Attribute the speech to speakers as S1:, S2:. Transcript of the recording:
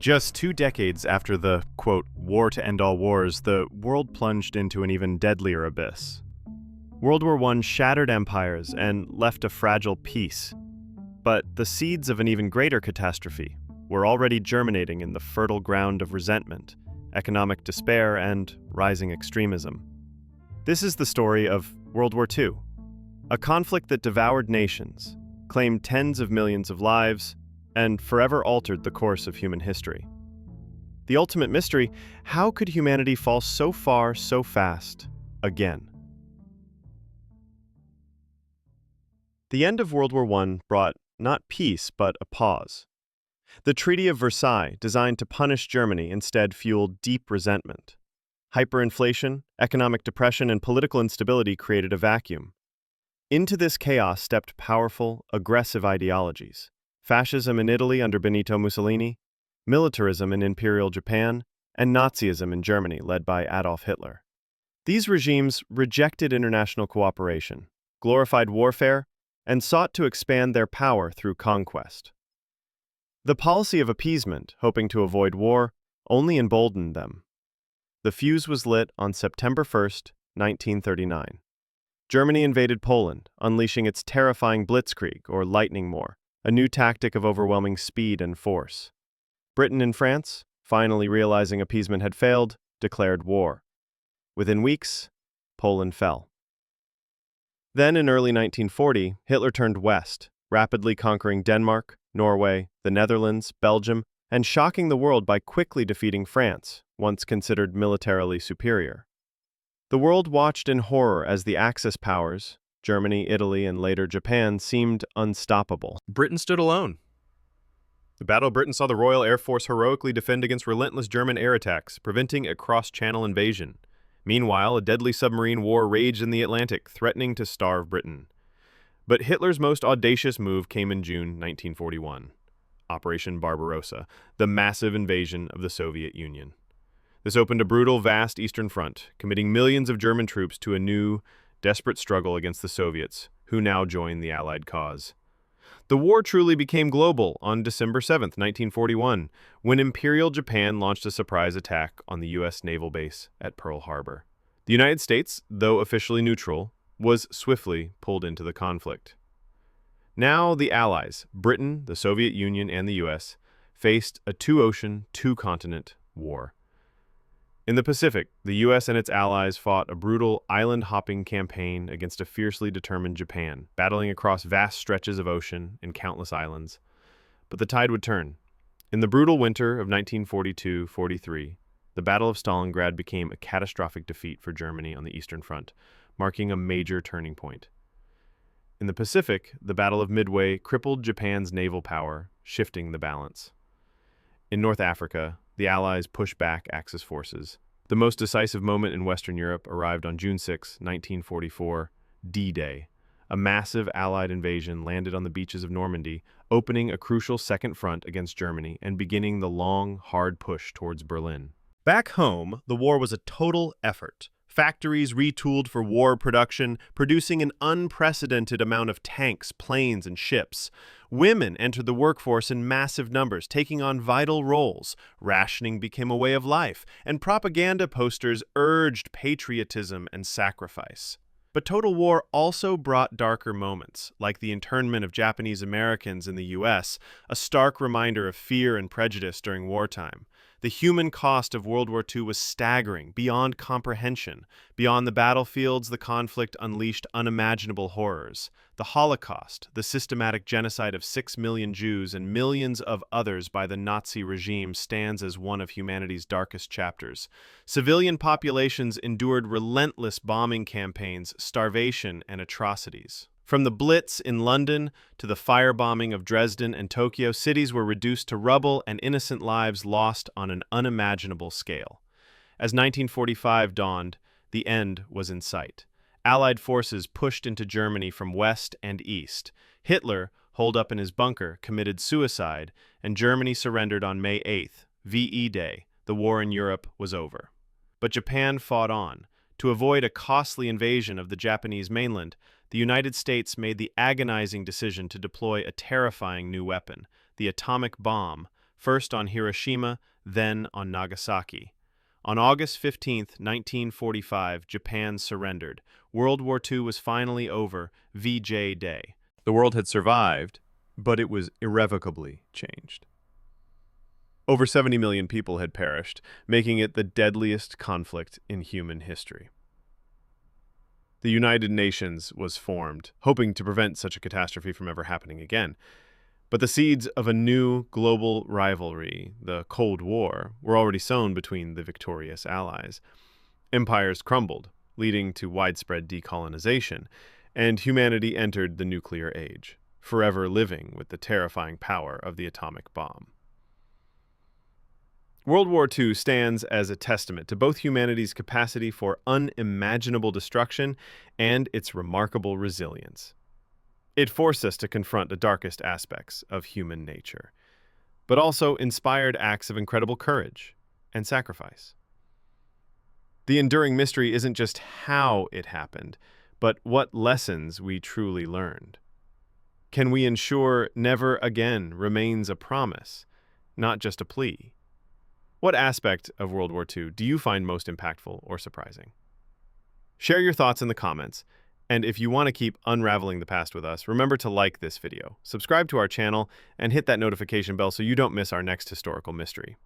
S1: Just 2 decades after the, quote, war to end all wars, the world plunged into an even deadlier abyss. World War I shattered empires and left a fragile peace. But the seeds of an even greater catastrophe were already germinating in the fertile ground of resentment, economic despair, and rising extremism. This is the story of World War II, a conflict that devoured nations, claimed tens of millions of lives, and forever altered the course of human history. The ultimate mystery: how could humanity fall so far so fast again? The end of World War I brought not peace but a pause. The Treaty of Versailles, designed to punish Germany, instead fueled deep resentment. Hyperinflation, economic depression, and political instability created a vacuum. Into this chaos stepped powerful, aggressive ideologies: fascism in Italy under Benito Mussolini, militarism in Imperial Japan, and Nazism in Germany led by Adolf Hitler. These regimes rejected international cooperation, glorified warfare, and sought to expand their power through conquest. The policy of appeasement, hoping to avoid war, only emboldened them. The fuse was lit on September 1st, 1939. Germany invaded Poland, unleashing its terrifying blitzkrieg, or lightning war, a new tactic of overwhelming speed and force. Britain and France, finally realizing appeasement had failed, declared war. Within weeks, Poland fell. Then, in early 1940, Hitler turned west, rapidly conquering Denmark, Norway, the Netherlands, Belgium, and shocking the world by quickly defeating France, once considered militarily superior. The world watched in horror as the Axis powers, Germany, Italy, and later Japan, seemed unstoppable.
S2: Britain stood alone.
S1: The Battle of Britain saw the Royal Air Force heroically defend against relentless German air attacks, preventing a cross-channel invasion. Meanwhile, a deadly submarine war raged in the Atlantic, threatening to starve Britain. But Hitler's most audacious move came in June 1941, Operation Barbarossa, the massive invasion of the Soviet Union. This opened a brutal, vast Eastern Front, committing millions of German troops to a new, desperate struggle against the Soviets, who now joined the Allied cause. The war truly became global on December 7, 1941, when Imperial Japan launched a surprise attack on the U.S. naval base at Pearl Harbor. The United States, though officially neutral, was swiftly pulled into the conflict. Now the Allies, Britain, the Soviet Union, and the U.S., faced a two-ocean, two-continent war. In the Pacific, the U.S. and its allies fought a brutal island-hopping campaign against a fiercely determined Japan, battling across vast stretches of ocean and countless islands. But the tide would turn. In the brutal winter of 1942-43, the Battle of Stalingrad became a catastrophic defeat for Germany on the Eastern Front, marking a major turning point. In the Pacific, the Battle of Midway crippled Japan's naval power, shifting the balance. In North Africa, the Allies pushed back Axis forces. The most decisive moment in Western Europe arrived on June 6, 1944, D-Day. A massive Allied invasion landed on the beaches of Normandy, opening a crucial second front against Germany and beginning the long, hard push towards Berlin. Back home, the war was a total effort. Factories retooled for war production, producing an unprecedented amount of tanks, planes, and ships. Women entered the workforce in massive numbers, taking on vital roles. Rationing became a way of life, and propaganda posters urged patriotism and sacrifice. But total war also brought darker moments, like the internment of Japanese Americans in the U.S., a stark reminder of fear and prejudice during wartime. The human cost of World War II was staggering, beyond comprehension. Beyond the battlefields, the conflict unleashed unimaginable horrors. The Holocaust, the systematic genocide of 6 million Jews and millions of others by the Nazi regime, stands as one of humanity's darkest chapters. Civilian populations endured relentless bombing campaigns, starvation, and atrocities. From the Blitz in London to the firebombing of Dresden and Tokyo, cities were reduced to rubble and innocent lives lost on an unimaginable scale. As 1945 dawned, the end was in sight. Allied forces pushed into Germany from west and east. Hitler, holed up in his bunker, committed suicide, and Germany surrendered on May 8th, VE Day. The war in Europe was over. But Japan fought on. To avoid a costly invasion of the Japanese mainland, the United States made the agonizing decision to deploy a terrifying new weapon, the atomic bomb, first on Hiroshima, then on Nagasaki. On August 15, 1945, Japan surrendered. World War II was finally over, VJ Day. The world had survived, but it was irrevocably changed. Over 70 million people had perished, making it the deadliest conflict in human history. The United Nations was formed, hoping to prevent such a catastrophe from ever happening again. But the seeds of a new global rivalry, the Cold War, were already sown between the victorious allies. Empires crumbled, leading to widespread decolonization, and humanity entered the nuclear age, forever living with the terrifying power of the atomic bomb. World War II stands as a testament to both humanity's capacity for unimaginable destruction and its remarkable resilience. It forced us to confront the darkest aspects of human nature, but also inspired acts of incredible courage and sacrifice. The enduring mystery isn't just how it happened, but what lessons we truly learned. Can we ensure never again remains a promise, not just a plea? What aspect of World War II do you find most impactful or surprising? Share your thoughts in the comments, and if you want to keep unraveling the past with us, remember to like this video, subscribe to our channel, and hit that notification bell so you don't miss our next historical mystery.